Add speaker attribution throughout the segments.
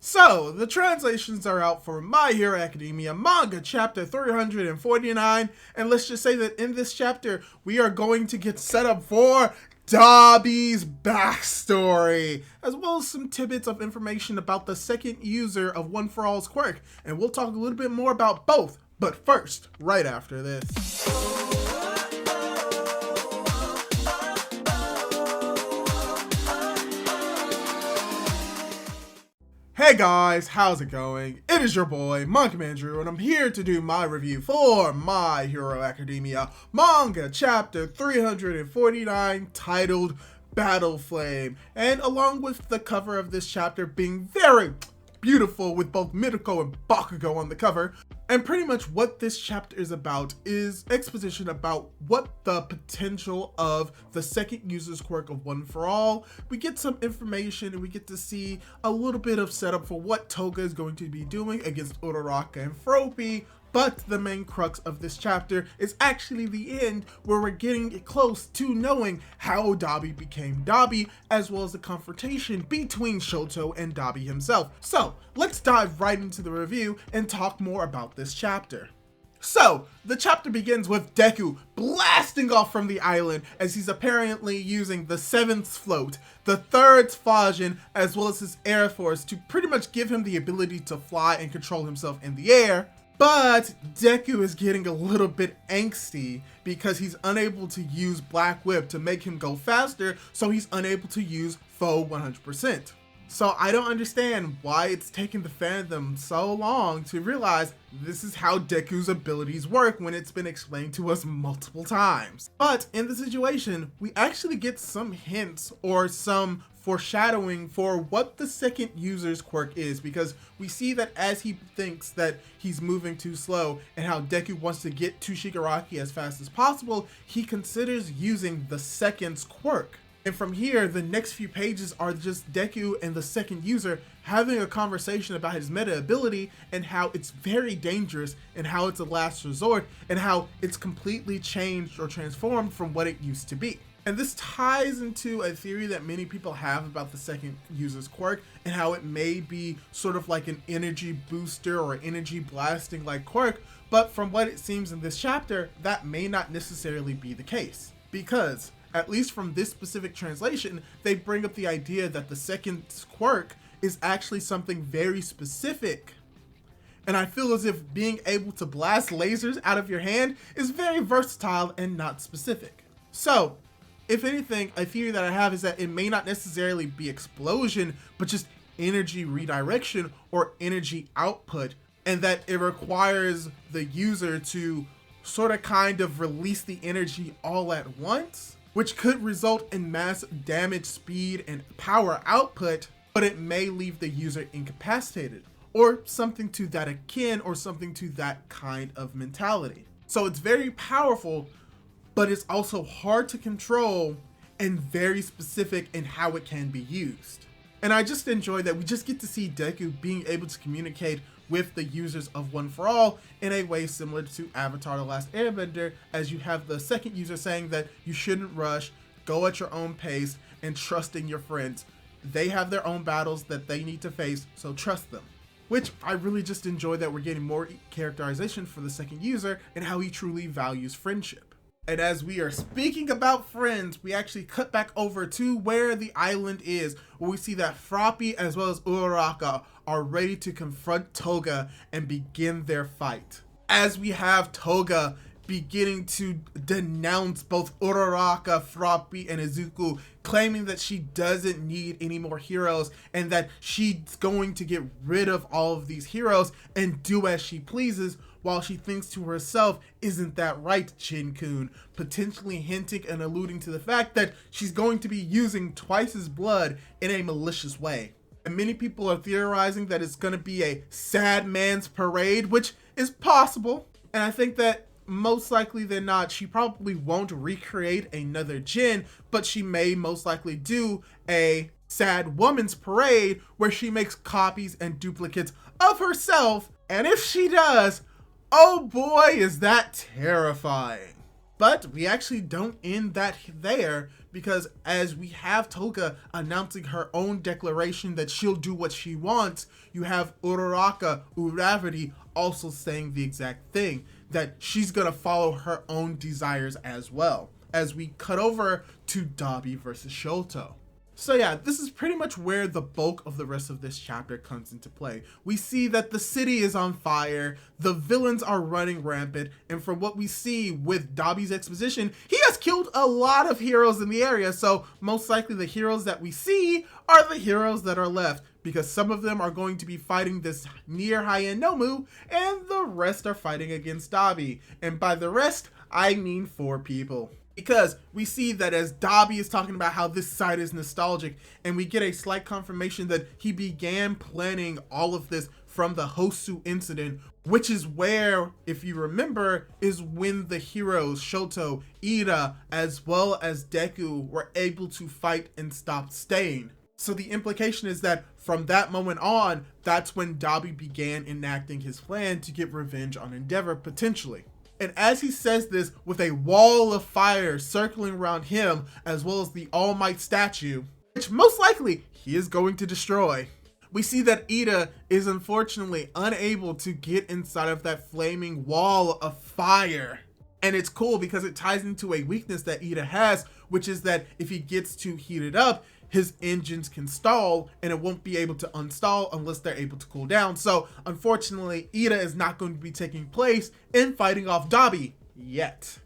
Speaker 1: So, the translations are out for My Hero Academia Manga chapter 349, and let's just say that in this chapter, we are going to get set up for Dabi's backstory, as well as some tidbits of information about the second user of One For All's quirk, and we'll talk a little bit more about both, but first, right after this. Hey guys, how's it going? It is your boy, Manga Andrew, and I'm here to do my review for My Hero Academia Manga Chapter 349, titled Battle Flame. And along with the cover of this chapter being very beautiful with both Mitoko and Bakugo on the cover, and pretty much what this chapter is about is exposition about what the potential of the second user's quirk of One For All. We get some information and we get to see a little bit of setup for what Toga is going to be doing against Uraraka and Froppy. But the main crux of this chapter is actually the end, where we're getting close to knowing how Dabi became Dabi, as well as the confrontation between Shoto and Dabi himself. So let's dive right into the review and talk more about this chapter. So, the chapter begins with Deku blasting off from the island as he's apparently using the 7th float, the 3rd Fajin, as well as his air force to pretty much give him the ability to fly and control himself in the air. But Deku is getting a little bit angsty because he's unable to use Black Whip to make him go faster, so he's unable to use Foe 100%. So I don't understand why it's taken the fandom so long to realize this is how Deku's abilities work when it's been explained to us multiple times. But in the situation, we actually get some hints or some foreshadowing for what the second user's quirk is, because we see that as he thinks that he's moving too slow and how Deku wants to get to Shigaraki as fast as possible, he considers using the second's quirk. And from here, the next few pages are just Deku and the second user having a conversation about his meta ability and how it's very dangerous and how it's a last resort and how it's completely changed or transformed from what it used to be. And this ties into a theory that many people have about the second user's quirk and how it may be sort of like an energy booster or energy blasting like quirk, but from what it seems in this chapter, that may not necessarily be the case. Because, at least from this specific translation, they bring up the idea that the second quirk is actually something very specific. And I feel as if being able to blast lasers out of your hand is very versatile and not specific. So, if anything, a theory that I have is that it may not necessarily be explosion, but just energy redirection or energy output, and that it requires the user to sort of kind of release the energy all at once, which could result in mass damage, speed, and power output, but it may leave the user incapacitated, or something to that akin, or something to that kind of mentality. So it's very powerful, but it's also hard to control and very specific in how it can be used. And I just enjoy that we just get to see Deku being able to communicate with the users of One For All in a way similar to Avatar: The Last Airbender, as you have the second user saying that you shouldn't rush, go at your own pace, and trust in your friends. They have their own battles that they need to face, so trust them. Which I really just enjoy that we're getting more characterization for the second user and how he truly values friendship. And as we are speaking about friends, we actually cut back over to where the island is, where we see that Froppy as well as Uraraka are ready to confront Toga and begin their fight. As we have Toga beginning to denounce both Uraraka, Froppy, and Izuku, claiming that she doesn't need any more heroes and that she's going to get rid of all of these heroes and do as she pleases, while she thinks to herself, isn't that right, Chin-kun? Potentially hinting and alluding to the fact that she's going to be using Twice's blood in a malicious way. And many people are theorizing that it's going to be a sad man's parade, which is possible. And I think that most likely than not, she probably won't recreate another Jin, but she may most likely do a sad woman's parade where she makes copies and duplicates of herself. And if she does, oh boy, is that terrifying. But we actually don't end that there, Because as we have Toga announcing her own declaration that she'll do what she wants, you have Uraraka Uravity also saying the exact thing, that she's gonna follow her own desires as well. As we cut over to Dabi versus Shoto. So yeah, this is pretty much where the bulk of the rest of this chapter comes into play. We see that the city is on fire, the villains are running rampant, and from what we see with Dabi's exposition, he has killed a lot of heroes in the area, so most likely the heroes that we see are the heroes that are left, because some of them are going to be fighting this near high-end Nomu, and the rest are fighting against Dabi. And by the rest, I mean 4 people. Because we see that as Dabi is talking about how this site is nostalgic, and we get a slight confirmation that he began planning all of this from the Hosu incident, which is where, if you remember, is when the heroes Shoto, Ida, as well as Deku were able to fight and stop Stain. So the implication is that from that moment on, that's when Dabi began enacting his plan to get revenge on Endeavor, potentially. And as he says this with a wall of fire circling around him, as well as the All Might statue, which most likely he is going to destroy, we see that Ida is unfortunately unable to get inside of that flaming wall of fire. And it's cool because it ties into a weakness that Ida has, which is that if he gets too heated up, his engines can stall and it won't be able to unstall unless they're able to cool down. So unfortunately, Ida is not going to be taking place in fighting off Dabi yet.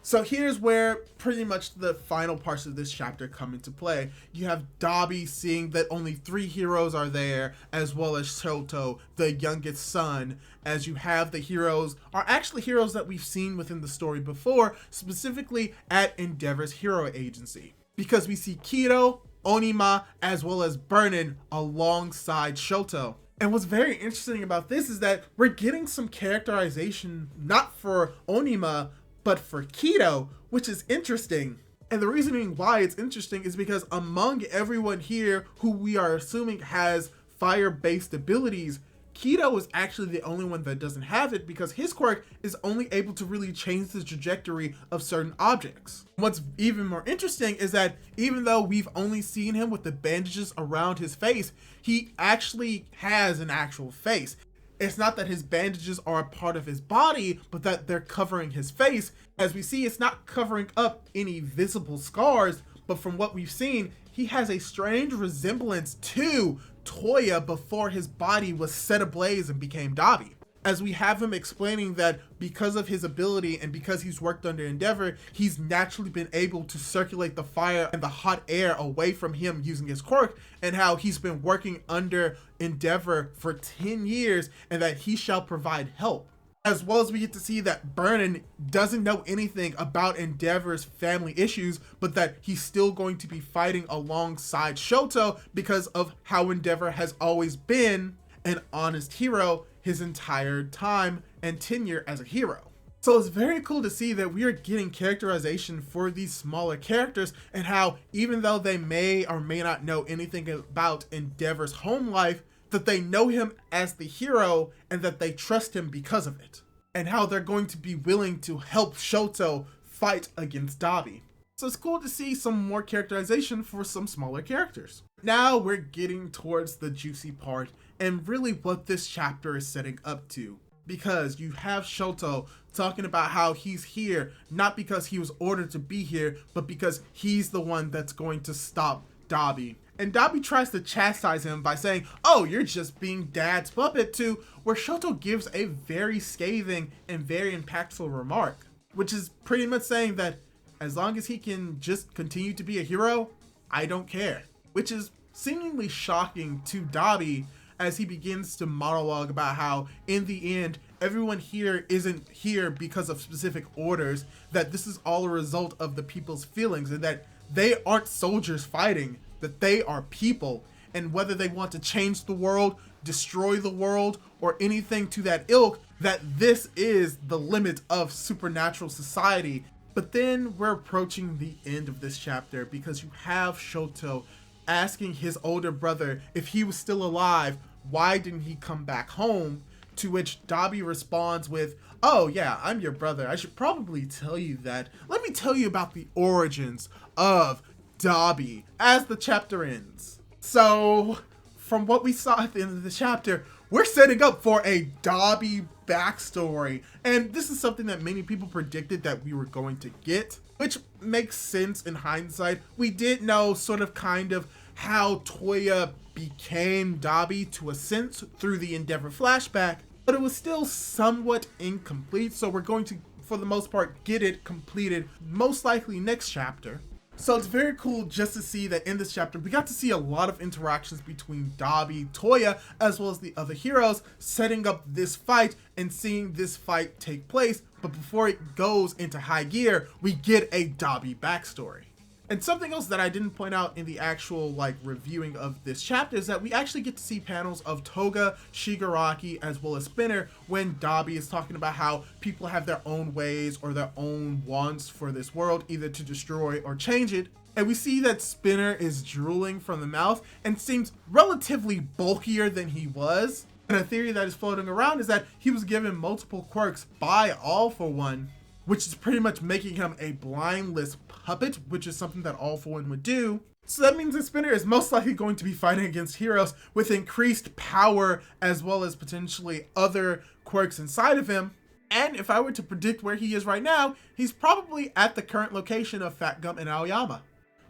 Speaker 1: So here's where pretty much the final parts of this chapter come into play. You have Dabi seeing that only 3 heroes are there, as well as Shoto, the youngest son, as you have the heroes are actually heroes that we've seen within the story before, specifically at Endeavor's hero agency. Because we see Kido, Onima, as well as Burnin alongside Shoto. And what's very interesting about this is that we're getting some characterization not for Onima, but for Kido, which is interesting. And the reasoning why it's interesting is because among everyone here who we are assuming has fire-based abilities, Kido is actually the only one that doesn't have it, because his quirk is only able to really change the trajectory of certain objects. What's even more interesting is that even though we've only seen him with the bandages around his face, he actually has an actual face. It's not that his bandages are a part of his body, but that they're covering his face. As we see, it's not covering up any visible scars, but from what we've seen, he has a strange resemblance to Toya before his body was set ablaze and became Dabi. As we have him explaining that because of his ability and because he's worked under Endeavor, he's naturally been able to circulate the fire and the hot air away from him using his quirk, and how he's been working under Endeavor for 10 years and that he shall provide help. As well as we get to see that Burnin doesn't know anything about Endeavor's family issues, but that he's still going to be fighting alongside Shoto because of how Endeavor has always been an honest hero his entire time and tenure as a hero. So it's very cool to see that we are getting characterization for these smaller characters, and how even though they may or may not know anything about Endeavor's home life, that they know him as the hero and that they trust him because of it, and how they're going to be willing to help Shoto fight against Dabi. So it's cool to see some more characterization for some smaller characters. Now we're getting towards the juicy part and really what this chapter is setting up to, because you have Shoto talking about how he's here not because he was ordered to be here, but because he's the one that's going to stop Dabi. And Dabi tries to chastise him by saying, "Oh, you're just being dad's puppet," to where Shoto gives a very scathing and very impactful remark, which is pretty much saying that as long as he can just continue to be a hero, I don't care. Which is seemingly shocking to Dabi as he begins to monologue about how in the end, everyone here isn't here because of specific orders, that this is all a result of the people's feelings, and that they aren't soldiers fighting, that they are people, and whether they want to change the world, destroy the world, or anything to that ilk, that this is the limit of supernatural society. But then we're approaching the end of this chapter, because you have Shoto asking his older brother if he was still alive, why didn't he come back home? To which Dabi responds with, "Oh yeah, I'm your brother. I should probably tell you that. Let me tell you about the origins of Dabi," as the chapter ends. So, from what we saw at the end of the chapter, we're setting up for a Dabi backstory. And this is something that many people predicted that we were going to get, which makes sense in hindsight. We did know sort of kind of how Toya became Dabi to a sense through the Endeavor flashback, but it was still somewhat incomplete. So we're going to, for the most part, get it completed most likely next chapter. So it's very cool just to see that in this chapter, we got to see a lot of interactions between Dabi, Toya, as well as the other heroes, setting up this fight and seeing this fight take place. But before it goes into high gear, we get a Dabi backstory. And something else that I didn't point out in the actual reviewing of this chapter is that we actually get to see panels of Toga, Shigaraki, as well as Spinner when Dabi is talking about how people have their own ways or their own wants for this world, either to destroy or change it. And we see that Spinner is drooling from the mouth and seems relatively bulkier than he was. And a theory that is floating around is that he was given multiple quirks by All For One, which is pretty much making him a blindless puppet, which is something that All For One would do. So that means that Spinner is most likely going to be fighting against heroes with increased power as well as potentially other quirks inside of him. And if I were to predict where he is right now, he's probably at the current location of Fat Gum and Aoyama.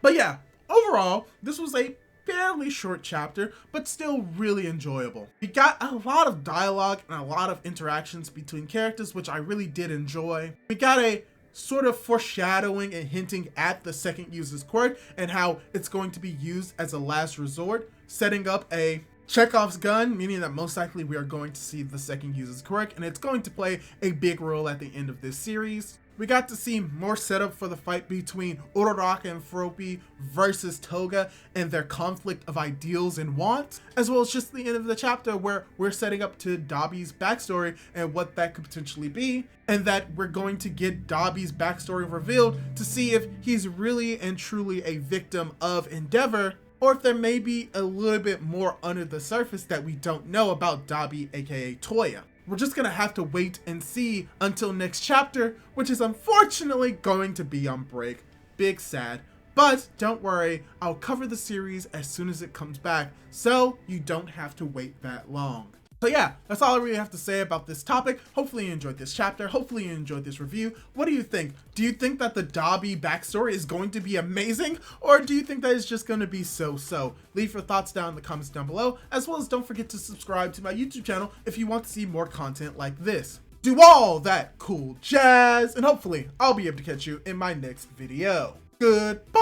Speaker 1: But yeah, overall, this was a fairly short chapter, but still really enjoyable. We got a lot of dialogue and a lot of interactions between characters, which I really did enjoy. We got a sort of foreshadowing and hinting at the second user's quirk and how it's going to be used as a last resort, setting up a Chekhov's gun, meaning that most likely we are going to see the second user's quirk, and it's going to play a big role at the end of this series. We got to see more setup for the fight between Uraraka and Froppy versus Toga and their conflict of ideals and wants, as well as just the end of the chapter where we're setting up to Dabi's backstory and what that could potentially be, and that we're going to get Dabi's backstory revealed to see if he's really and truly a victim of Endeavor, or if there may be a little bit more under the surface that we don't know about Dabi, aka Toya. We're just gonna have to wait and see until next chapter, which is unfortunately going to be on break. Big sad. But don't worry, I'll cover the series as soon as it comes back, so you don't have to wait that long. So yeah, that's all I really have to say about this topic. Hopefully you enjoyed this chapter. Hopefully you enjoyed this review. What do you think? Do you think that the Dabi backstory is going to be amazing? Or do you think that it's just going to be so-so? Leave your thoughts down in the comments down below, as well as don't forget to subscribe to my YouTube channel if you want to see more content like this. Do all that cool jazz, and hopefully I'll be able to catch you in my next video. Goodbye!